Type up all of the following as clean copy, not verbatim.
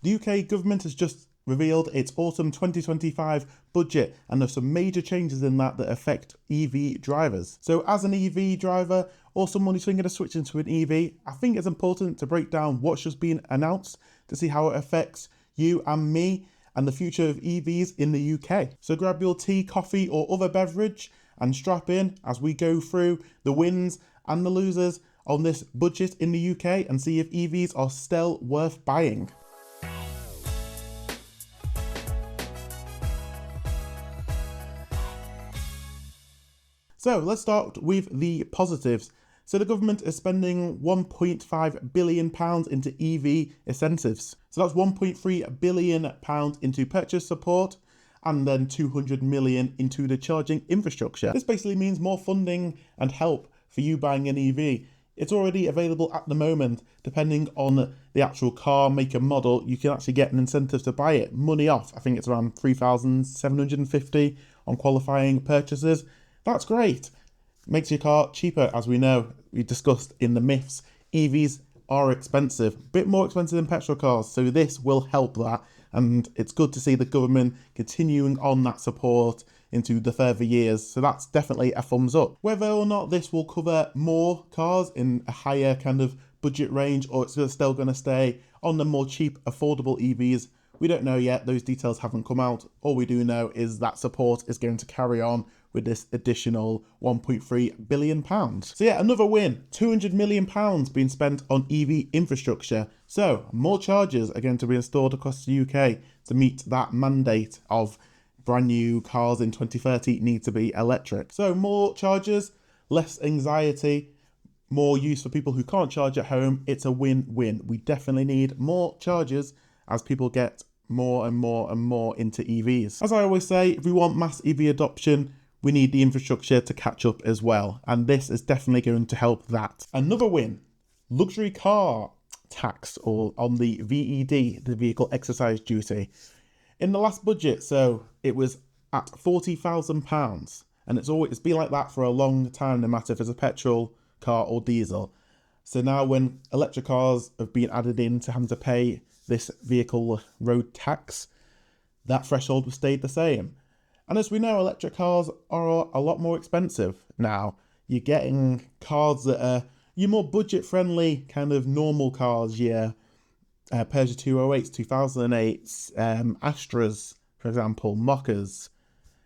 The UK government has just revealed its autumn 2025 budget, and there's some major changes in that affect EV drivers. So as an EV driver or someone who's thinking of switching to an EV, I think it's important to break down what's just been announced to see how it affects you and me and the future of EVs in the UK. So grab your tea, coffee or other beverage and strap in as we go through the wins and the losers on this budget in the UK and see if EVs are still worth buying. So let's start with the positives. So the government is spending £1.5 billion into EV incentives. So that's £1.3 billion into purchase support and then 200 million into the charging infrastructure. This basically means more funding and help for you buying an EV. It's already available at the moment. Depending on the actual car, make and model, you can actually get an incentive to buy it. Money off. I think it's around 3,750 on qualifying purchases. That's great. Makes your car cheaper, as we know. We discussed in the myths. EVs are expensive, a bit more expensive than petrol cars, so this will help that. And it's good to see the government continuing on that support into the further years. So that's definitely a thumbs up. Whether or not this will cover more cars in a higher kind of budget range, or it's still going to stay on the more cheap, affordable EVs, we don't know yet. Those details haven't come out. All we do know is that support is going to carry on with this additional £1.3 billion. So yeah, another win. £200 million being spent on EV infrastructure. So more chargers are going to be installed across the UK to meet that mandate of brand new cars in 2030 need to be electric. So more chargers, less anxiety, more use for people who can't charge at home. It's a win-win. We definitely need more chargers as people get more and more and more into EVs. As I always say, if we want mass EV adoption, we need the infrastructure to catch up as well. And this is definitely going to help that. Another win, luxury car tax, or on the VED, the vehicle exercise duty. In the last budget, so it was at £40,000. And it's been like that for a long time, no matter if it's a petrol car or diesel. So now when electric cars have been added in to having to pay this vehicle road tax, that threshold has stayed the same. And as we know, electric cars are a lot more expensive now. You're getting cars that are your more budget-friendly kind of normal cars, yeah. Peugeot 208s, 2008s, Astras, for example, Mockers,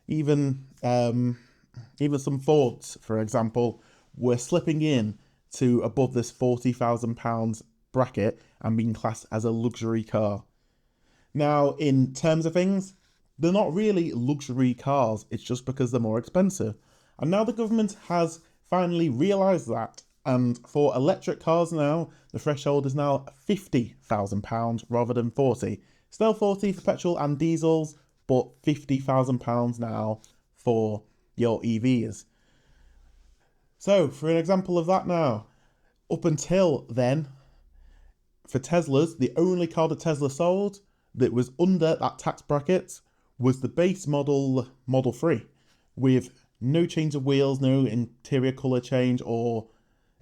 even some Fords, for example, were slipping in to above this £40,000 bracket and being classed as a luxury car. Now, in terms of things, they're not really luxury cars, it's just because they're more expensive. And now the government has finally realised that. And for electric cars now, the threshold is now £50,000 rather than 40. Still 40 for petrol and diesels, but £50,000 now for your EVs. So, for an example of that now, up until then, for Teslas, the only car that Tesla sold that was under that tax bracket was the base Model 3, with no change of wheels, no interior colour change or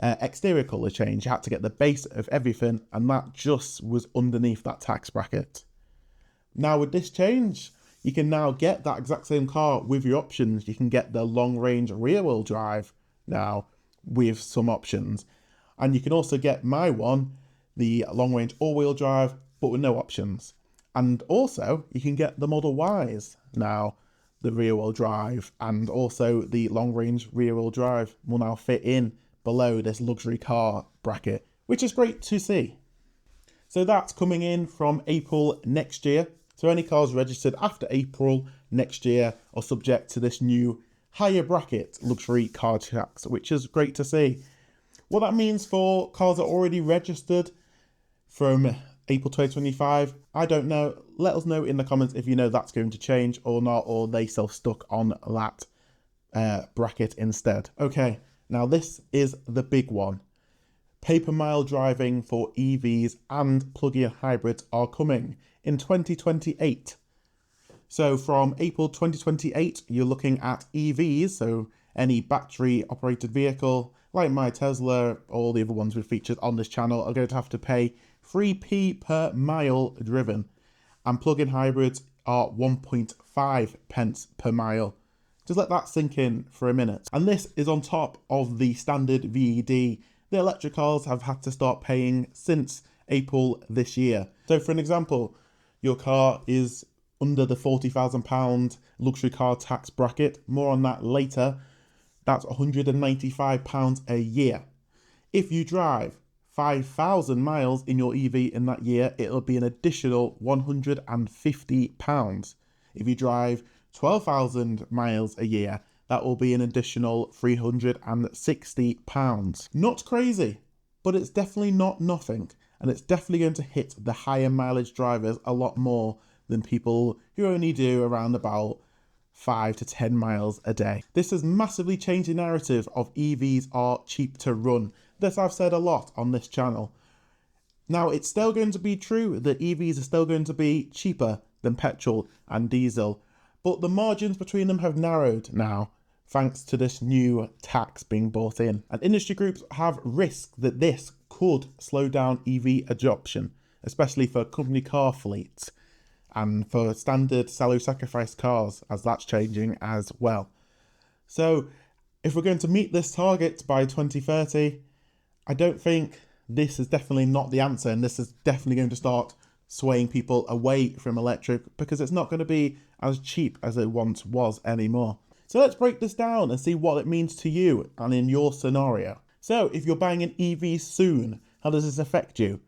exterior colour change. You had to get the base of everything, and that just was underneath that tax bracket. Now with this change, you can now get that exact same car with your options. You can get the long range rear wheel drive now with some options, and you can also get my one, the long range all wheel drive, but with no options. And also you can get the Model Ys now, the rear wheel drive, and also the long range rear wheel drive will now fit in below this luxury car bracket, which is great to see. So that's coming in from April next year. So any cars registered after April next year are subject to this new higher bracket luxury car tax, which is great to see. What that means for cars that are already registered from April 2025, I don't know. Let us know in the comments if you know that's going to change or not, or they still stuck on that bracket instead. Okay, now this is the big one. Pay-per-mile driving for EVs and plug-in hybrids are coming in 2028. So from April 2028, you're looking at EVs, so any battery-operated vehicle, like my Tesla, all the other ones we've featured on this channel, are going to have to pay 3p per mile driven, and plug-in hybrids are 1.5 pence per mile. Just let that sink in for a minute. And this is on top of the standard VED the electric cars have had to start paying since April this year. So for an example, your car is under the £40,000 luxury car tax bracket. More on that later. That's £195 a year. If you drive 5,000 miles in your EV in that year, it'll be an additional £150. If you drive 12,000 miles a year, that will be an additional £360. Not crazy, but it's definitely not nothing. And it's definitely going to hit the higher mileage drivers a lot more than people who only do around about 5 to 10 miles a day. This has massively changed the narrative of EVs are cheap to run. This I've said a lot on this channel. Now, it's still going to be true that EVs are still going to be cheaper than petrol and diesel, but the margins between them have narrowed now, thanks to this new tax being brought in. And industry groups have risked that this could slow down EV adoption, especially for company car fleets and for standard salary sacrifice cars, as that's changing as well. So if we're going to meet this target by 2030, I don't think this is definitely not the answer, and this is definitely going to start swaying people away from electric because it's not going to be as cheap as it once was anymore. So let's break this down and see what it means to you and in your scenario. So if you're buying an EV soon, how does this affect you?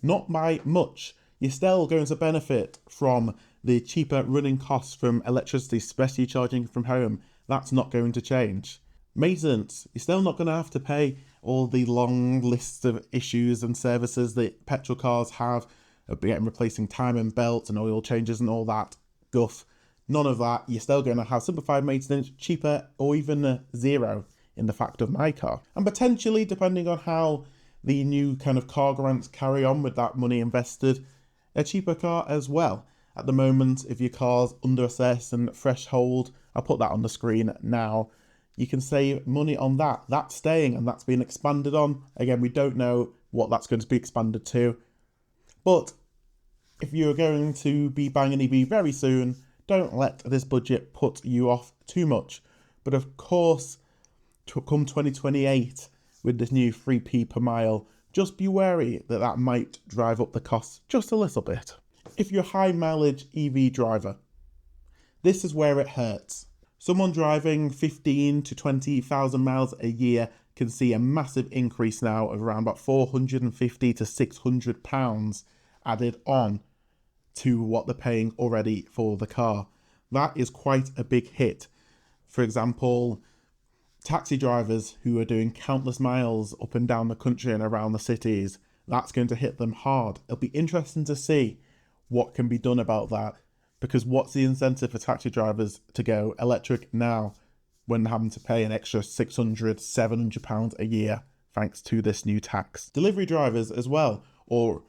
Not by much. You're still going to benefit from the cheaper running costs from electricity, especially charging from home. That's not going to change. Maintenance, you're still not going to have to pay all the long lists of issues and services that petrol cars have, replacing time and belts and oil changes and all that guff. None of that. You're still going to have simplified maintenance, cheaper or even zero in the fact of my car. And potentially, depending on how the new kind of car grants carry on with that money invested, a cheaper car as well. At the moment, if your car's under a certain threshold, I'll put that on the screen now, you can save money on that. That's staying and that's being expanded on. Again, we don't know what that's going to be expanded to. But if you're going to be buying an EV very soon, don't let this budget put you off too much. But of course, to come 2028 with this new 3p per mile, just be wary that that might drive up the costs just a little bit. If you're a high mileage EV driver, this is where it hurts. Someone driving 15 to 20,000 miles a year can see a massive increase now of around about £450 to £600 added on to what they're paying already for the car. That is quite a big hit. For example, taxi drivers who are doing countless miles up and down the country and around the cities, that's going to hit them hard. It'll be interesting to see what can be done about that, because what's the incentive for taxi drivers to go electric now when having to pay an extra £600, £700 a year thanks to this new tax? Delivery drivers as well, or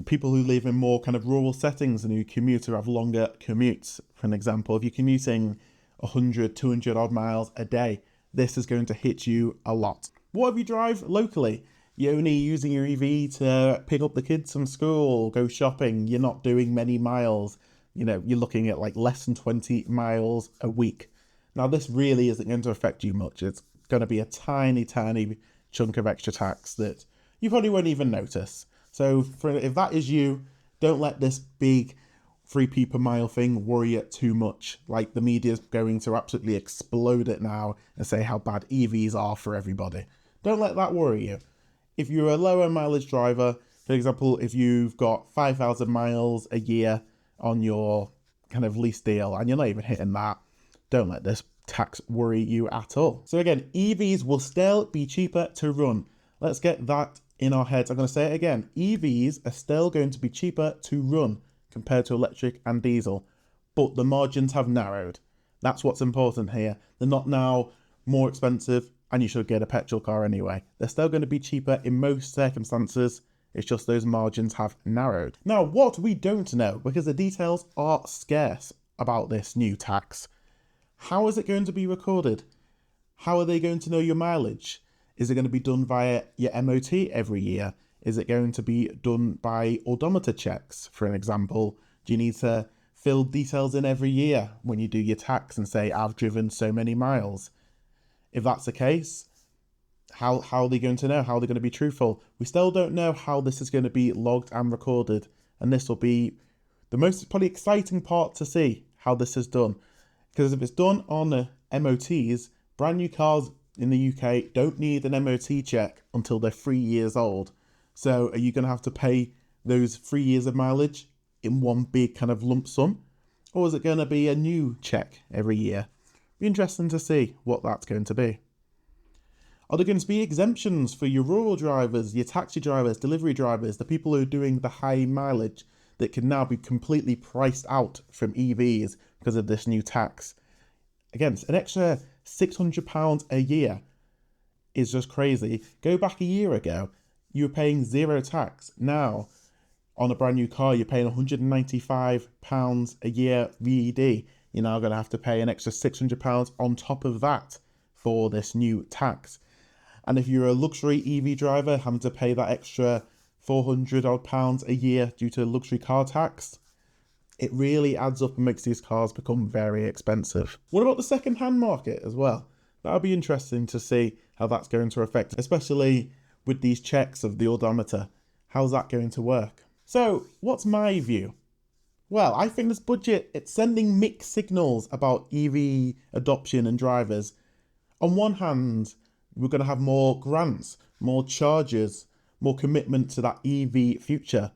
people who live in more kind of rural settings and who commute or have longer commutes. For an example, if you're commuting 100, 200 odd miles a day, this is going to hit you a lot. What if you drive locally? You're only using your EV to pick up the kids from school, go shopping, you're not doing many miles. You know, you're looking at like less than 20 miles a week. Now, this really isn't going to affect you much. It's going to be a tiny, tiny chunk of extra tax that you probably won't even notice. So if that is you, don't let this big 3p per mile thing worry you too much. Like the media's going to absolutely explode it now and say how bad EVs are for everybody. Don't let that worry you. If you're a lower mileage driver, for example, if you've got 5,000 miles a year on your kind of lease deal and you're not even hitting that, don't let this tax worry you at all. So again, EVs will still be cheaper to run. Let's get that in our heads. I'm going to say it again. EVs are still going to be cheaper to run compared to electric and diesel, but the margins have narrowed. That's what's important here. They're not now more expensive and you should get a petrol car anyway. They're still going to be cheaper in most circumstances. It's just those margins have narrowed. Now, what we don't know, because the details are scarce about this new tax, how is it going to be recorded? How are they going to know your mileage? Is it going to be done via your MOT every year? Is it going to be done by odometer checks, for an example? Do you need to fill details in every year when you do your tax and say, I've driven so many miles? If that's the case, how are they going to know? How are they going to be truthful? We still don't know how this is going to be logged and recorded. And this will be the most probably exciting part to see how this is done. Because if it's done on MOTs, brand new cars in the UK don't need an MOT check until they're 3 years old. So are you going to have to pay those 3 years of mileage in one big kind of lump sum? Or is it going to be a new check every year? Be interesting to see what that's going to be. Are there going to be exemptions for your rural drivers, your taxi drivers, delivery drivers, the people who are doing the high mileage that can now be completely priced out from EVs because of this new tax? Again, an extra £600 a year is just crazy. Go back a year ago, you were paying zero tax. Now, on a brand new car, you're paying £195 a year VED. You're now going to have to pay an extra £600 on top of that for this new tax. And if you're a luxury EV driver, having to pay that extra £400 odd a year due to luxury car tax, it really adds up and makes these cars become very expensive. What about the second-hand market as well? That'll be interesting to see how that's going to affect, especially with these checks of the odometer. How's that going to work? So, what's my view? Well, I think this budget, it's sending mixed signals about EV adoption and drivers. On one hand, we're going to have more grants, more charges, more commitment to that EV future.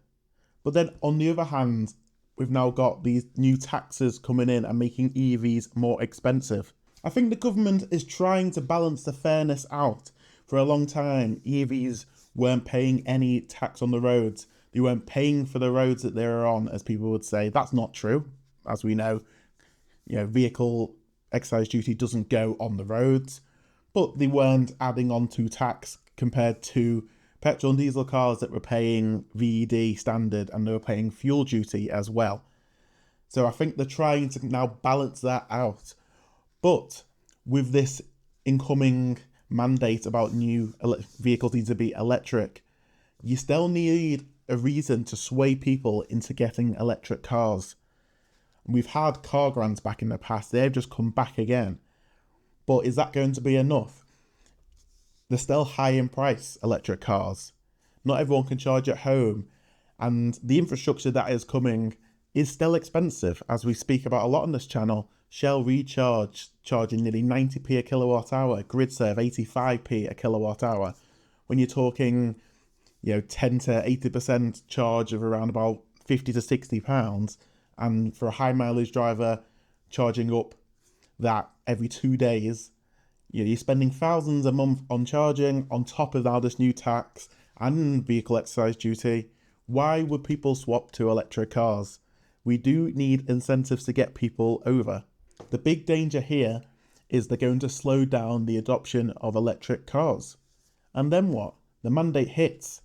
But then on the other hand, we've now got these new taxes coming in and making EVs more expensive. I think the government is trying to balance the fairness out. For a long time, EVs weren't paying any tax on the roads. They weren't paying for the roads that they were on, as people would say. That's not true. As we know, vehicle excise duty doesn't go on the roads. But they weren't adding on to tax compared to petrol and diesel cars that were paying VED standard, and they were paying fuel duty as well. So I think they're trying to now balance that out. But with this incoming mandate about new vehicles need to be electric, you still need a reason to sway people into getting electric cars. We've had car grants back in the past. They've just come back again. But is that going to be enough? They're still high in price, electric cars. Not everyone can charge at home. And the infrastructure that is coming is still expensive. As we speak about a lot on this channel, Shell Recharge charging nearly 90p a kilowatt hour, GridServe 85p a kilowatt hour. When you're talking, 10 to 80% charge of around about 50 to 60 pounds, and for a high mileage driver charging up that every 2 days, you're spending thousands a month on charging on top of now this new tax and vehicle excise duty. Why would people swap to electric cars? We do need incentives to get people over. The big danger here is they're going to slow down the adoption of electric cars. And then what? The mandate hits.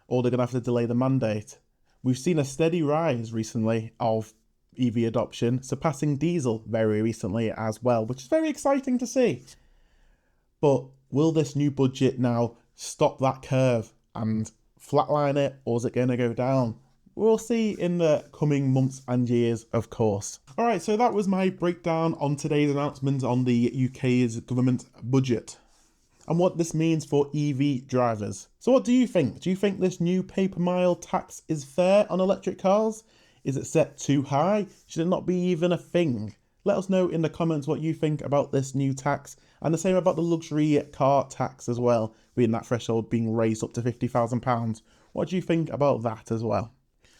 Or they're going to have to delay the mandate. We've seen a steady rise recently of EV adoption, surpassing diesel very recently as well, which is very exciting to see. But will this new budget now stop that curve and flatline it, or is it going to go down? We'll see in the coming months and years, of course. All right, so that was my breakdown on today's announcement on the UK's government budget and what this means for EV drivers. So what do you think? Do you think this new pay-per-mile tax is fair on electric cars? Is it set too high? Should it not be even a thing? Let us know in the comments what you think about this new tax, and the same about the luxury car tax as well, being that threshold being raised up to £50,000. What do you think about that as well?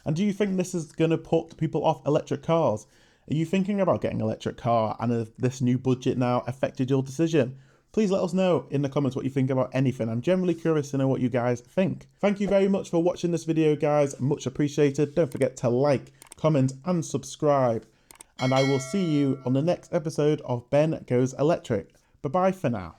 And do you think this is going to put people off electric cars? Are you thinking about getting an electric car, and has this new budget now affected your decision? Please let us know in the comments what you think about anything. I'm generally curious to know what you guys think. Thank you very much for watching this video, guys. Much appreciated. Don't forget to like, comment, and subscribe. And I will see you on the next episode of Ben Goes Electric. Bye-bye for now.